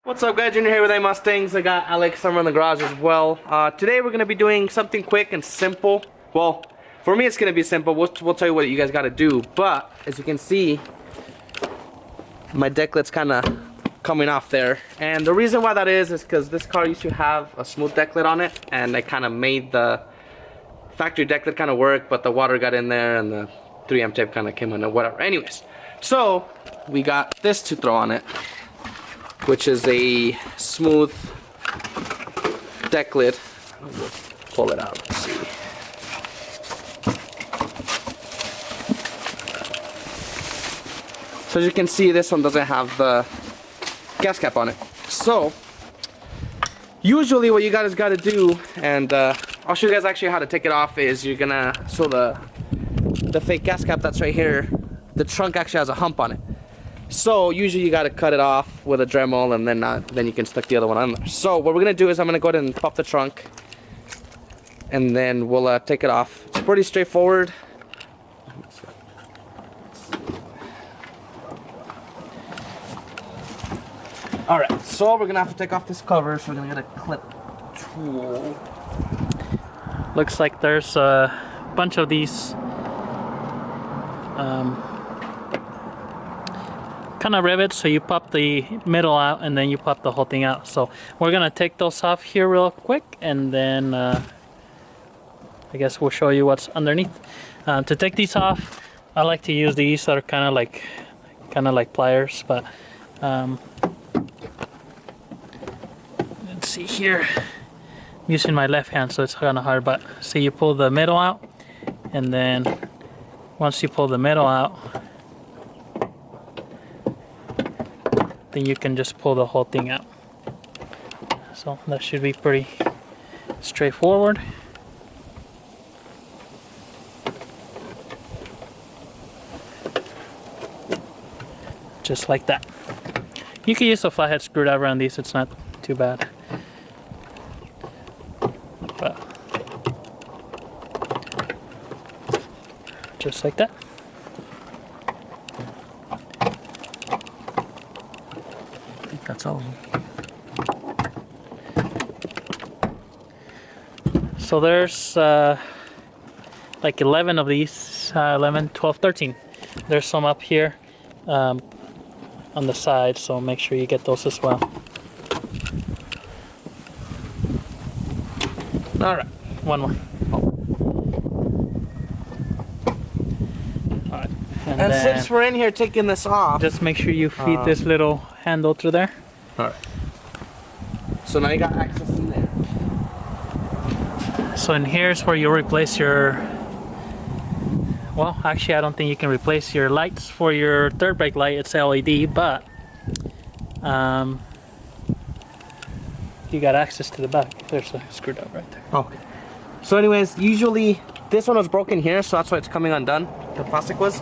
What's up guys, Junior here with Mustangs. I got Alex somewhere in the garage as well. Today we're going to be doing something quick and simple. Well, for me it's going to be simple. We'll tell you what you guys got to do. But as you can see, my decklid's kind of coming off there. And the reason why that is because this car used to have a smooth decklid on it. And I kind of made the factory decklid kind of work, but the water got in there and the 3M tape kind of came on or whatever. Anyways, so we got this to throw on it, which is a smooth decklid. We'll pull it out, let's see. So as you can see, this one doesn't have the gas cap on it. So usually what you guys got to do, and I'll show you guys actually how to take it off, is you're gonna, so the fake gas cap that's right here, the trunk actually has a hump on it. So usually you gotta cut it off with a Dremel, and then you can stick the other one on there. So what we're gonna do is I'm gonna go ahead and pop the trunk, and then we'll take it off. It's pretty straightforward. All right, so we're gonna have to take off this cover. So we're gonna get a clip tool. Looks like there's a bunch of these kind of rivets, so you pop the middle out and then you pop the whole thing out. So we're gonna take those off here real quick, and then I guess we'll show you what's underneath. To take these off, I like to use these that are kind of like pliers, but let's see here. I'm using my left hand, so it's kind of hard, but see, you pull the middle out, and then once you pull the middle out, then you can just pull the whole thing out. So that should be pretty straightforward. Just like that. You can use a flathead screwdriver on these, it's not too bad. But just like that. That's all. So there's like 11 of these, 11, 12, 13. There's some up here on the side, so make sure you get those as well. All right, one more. All right. And since we're in here taking this off, just make sure you feed this little handle through there. All right. So now you got access in there. So in here's where you'll replace your, well, actually I don't think you can replace your lights for your third brake light. It's LED, but you got access to the back. There's a screwdriver right there. Okay. So anyways, usually this one was broken here, so that's why it's coming undone. The plastic was.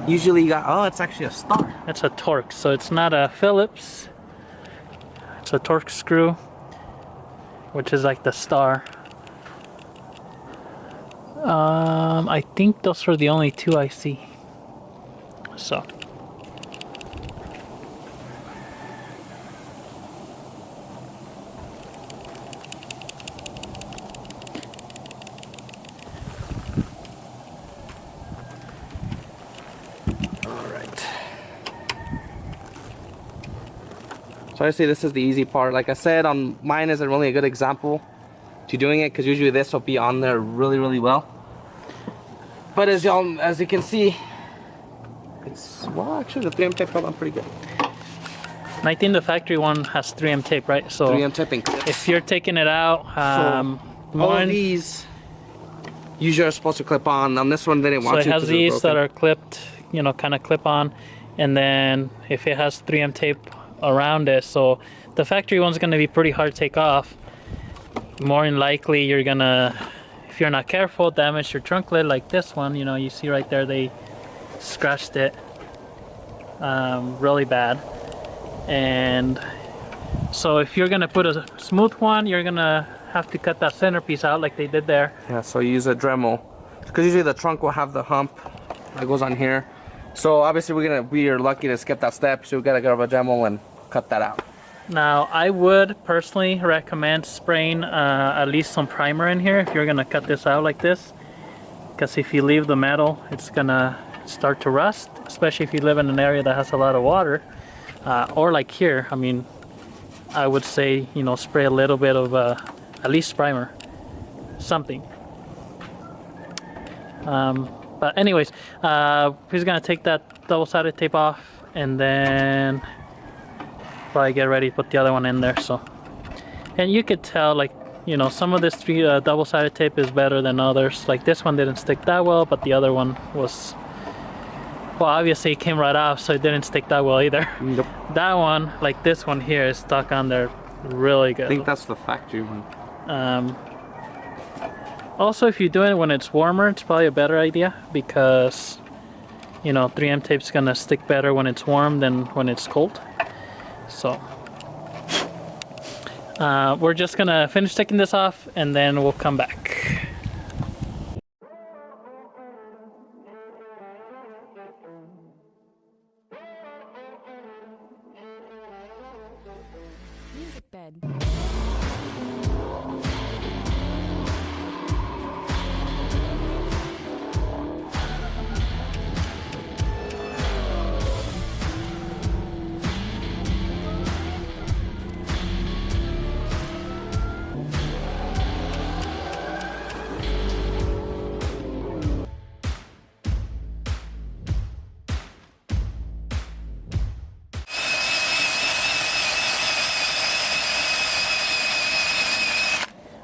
Usually you got, oh, it's actually a star. It's a Torx, so it's not a Phillips. It's a Torx screw, which is like the star. I think those are the only two I see. So. So obviously this is the easy part. Like I said, on mine isn't really a good example to doing it, because usually this will be on there really well. But as you can see, it's, well, actually the 3M tape held on pretty good. And I think the factory one has 3M tape, right? So 3M taping clips. If you're taking it out, so all of these usually are supposed to clip on. On this one they didn't want to. So it has these that are clipped, you know, kind of clip on, and then if it has 3M tape around it, so the factory one's going to be pretty hard to take off. More than likely you're gonna, if you're not careful, damage your trunk lid like this one. You know, you see right there they scratched it really bad. And so if you're gonna put a smooth one, you're gonna have to cut that centerpiece out like they did there. Yeah, so you use a Dremel, because usually the trunk will have the hump that goes on here. So obviously we are lucky to skip that step, so we gotta get over a Dremel and cut that out. Now, I would personally recommend spraying at least some primer in here if you're gonna cut this out like this, because if you leave the metal, it's gonna start to rust, especially if you live in an area that has a lot of water, or like here. I mean, I would say, you know, spray a little bit of at least primer, something. But anyways, he's gonna take that double-sided tape off and then probably get ready to put the other one in there. So, and you could tell, like, you know, some of this double-sided tape is better than others. Like this one didn't stick that well, but the other one was, well, obviously it came right off, so it didn't stick that well either. Nope. That one, like this one here, is stuck on there really good. I think that's the factory one. Also, if you do it when it's warmer, it's probably a better idea, because, you know, 3M tape's gonna stick better when it's warm than when it's cold. So we're just gonna finish taking this off and then we'll come back. Music bed.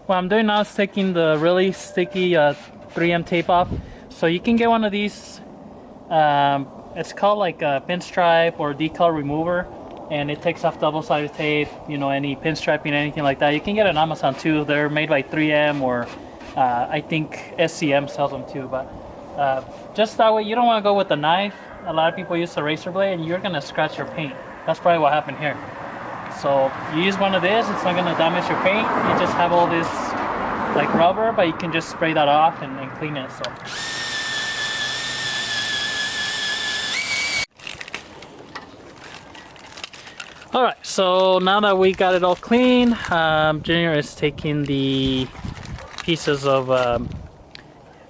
What I'm doing now is taking the really sticky 3M tape off. So you can get one of these. It's called like a pinstripe or decal remover, and it takes off double-sided tape, you know, any pinstriping, anything like that. You can get it on Amazon too. They're made by 3M, or I think SCM sells them too. But just that way, you don't want to go with the knife. A lot of people use a razor blade and you're gonna scratch your paint. That's probably what happened here. So you use one of these, it's not gonna damage your paint. You just have all this like rubber, but you can just spray that off and clean it. So. All right, so now that we got it all clean, Junior is taking the pieces of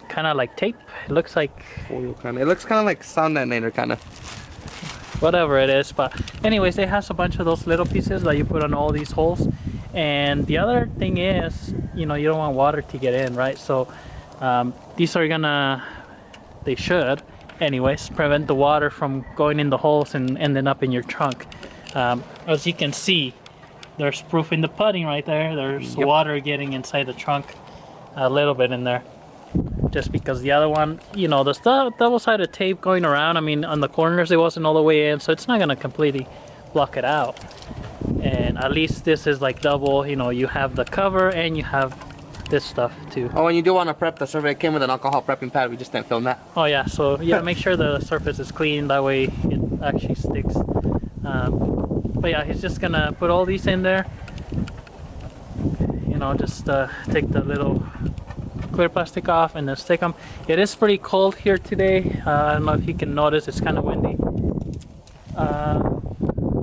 kind of like tape. It looks like Foil kind of. It looks kind of like sound detonator kind of. Whatever it is, but anyways, it has a bunch of those little pieces that you put on all these holes. And the other thing is, you know, you don't want water to get in, right? So these are gonna, they should anyways, prevent the water from going in the holes and ending up in your trunk. As you can see, there's proof in the putting right there. There's water getting inside the trunk a little bit in there. Just because the other one, you know, the double-sided tape going around, I mean, on the corners it wasn't all the way in, so it's not gonna completely block it out. And at least this is like double, you know, you have the cover and you have this stuff too. Oh, and you do want to prep the survey. It came with an alcohol prepping pad. We just didn't film that. Oh yeah, so yeah, make sure the surface is clean, that way it actually sticks. But yeah, he's just gonna put all these in there. You know, just take the little clear plastic off and then stick them. It is pretty cold here today. I don't know if you can notice, it's kind of windy.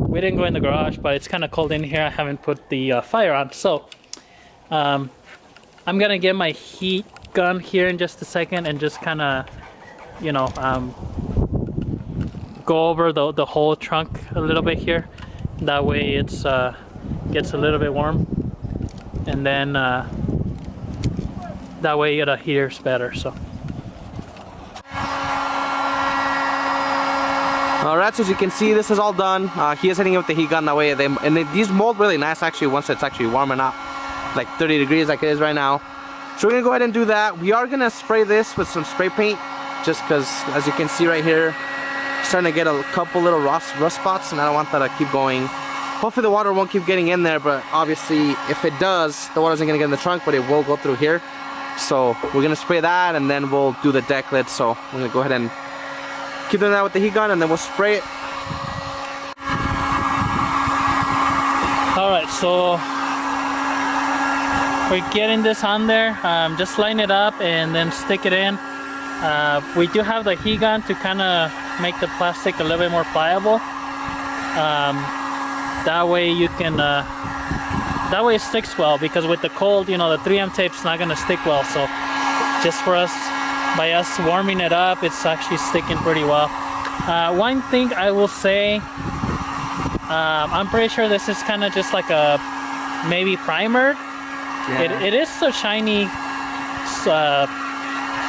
We didn't go in the garage, but it's kind of cold in here. I haven't put the fire on, so I'm gonna get my heat gun here in just a second and just kind of, you know, go over the whole trunk a little bit here. That way it's gets a little bit warm, and then that way it adheres better. So Alright, so as you can see, this is all done. He is hitting it with the heat gun, that way these mold really nice actually once it's actually warming up, like 30 degrees like it is right now. So we're gonna go ahead and do that. We are gonna spray this with some spray paint, just because as you can see right here, starting to get a couple little rust spots, and I don't want that to keep going. Hopefully the water won't keep getting in there, but obviously if it does, the water isn't gonna get in the trunk, but it will go through here. So we're gonna spray that, and then we'll do the deck lid. So we're gonna go ahead and keep doing that with the heat gun, and then we'll spray it. all right, so we're getting this on there. Just line it up and then stick it in. We do have the heat gun to kind of make the plastic a little bit more pliable. That way you can, that way it sticks well, because with the cold, you know, the 3M tape's not gonna stick well. So just for us, by us warming it up, it's actually sticking pretty well. One thing I will say, I'm pretty sure this is kind of just like a maybe primer. Yeah. It is a shiny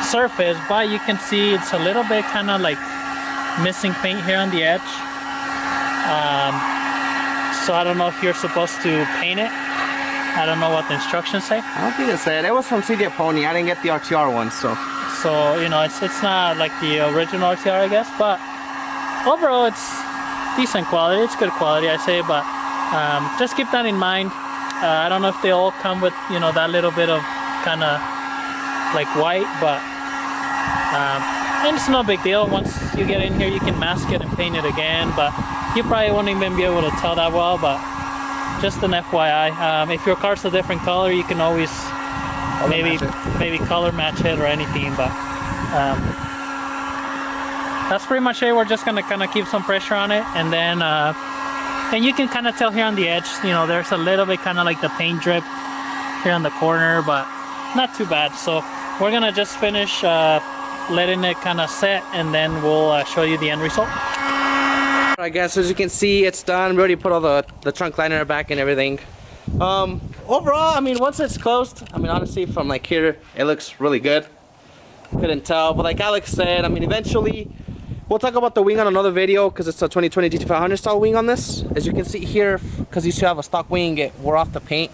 surface, but you can see it's a little bit kind of like missing paint here on the edge. So I don't know if you're supposed to paint it. I don't know what the instructions say. I don't think it said. It was from CJ Pony. I didn't get the RTR one, so. So, you know, it's not like the original RTR, I guess, but overall it's decent quality. It's good quality, I say, but just keep that in mind. I don't know if they all come with, you know, that little bit of kind of like white, but and it's no big deal. Once you get in here, you can mask it and paint it again, but you probably won't even be able to tell that well. But just an FYI, if your car's a different color, you can always maybe color match it or anything. But that's pretty much it. We're just gonna kind of keep some pressure on it, and then and you can kind of tell here on the edge, you know, there's a little bit kind of like the paint drip here on the corner, but not too bad. So we're gonna just finish letting it kind of set, and then we'll show you the end result. I guess as you can see, it's done. We already put all the trunk liner back and everything. Overall, I mean, once it's closed, I mean, honestly, from like here, it looks really good. Couldn't tell, but like Alex said, I mean, eventually we'll talk about the wing on another video, because it's a 2020 GT500 style wing on this. As you can see here, because you still have a stock wing, it wore off the paint.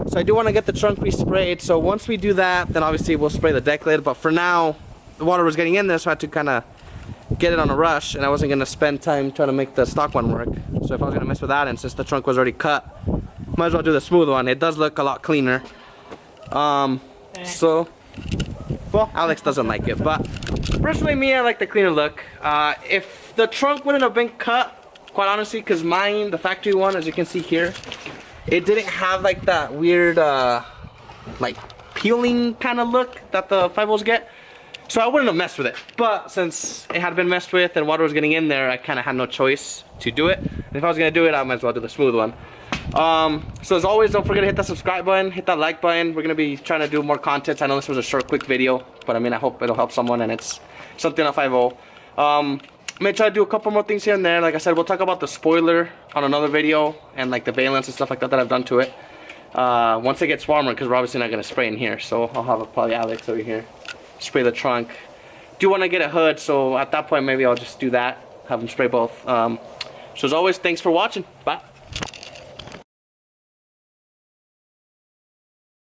So I do want to get the trunk resprayed. So once we do that, then obviously we'll spray the deck lid. But for now, the water was getting in there, so I had to kind of get it on a rush, and I wasn't going to spend time trying to make the stock one work. So if I was going to mess with that, and since the trunk was already cut, might as well do the smooth one. It does look a lot cleaner. So, well, Alex doesn't like it, but personally, me, I like the cleaner look. If the trunk wouldn't have been cut, quite honestly, because mine, the factory one, as you can see here, it didn't have like that weird, like peeling kind of look that the 5.0s get. So I wouldn't have messed with it. But since it had been messed with and water was getting in there, I kind of had no choice to do it. And if I was going to do it, I might as well do the smooth one. So as always, don't forget to hit that subscribe button, hit that like button. We're going to be trying to do more content. I know this was a short, quick video, but I mean, I hope it'll help someone, and it's something on 5.0. I'm going to try to do a couple more things here and there. Like I said, we'll talk about the spoiler on another video, and like the valence and stuff like that that I've done to it. Once it gets warmer, because we're obviously not going to spray in here. So I'll have probably Alex over here spray the trunk. Do want to get a hood, so at that point maybe I'll just do that, have them spray both. So as always, thanks for watching. Bye.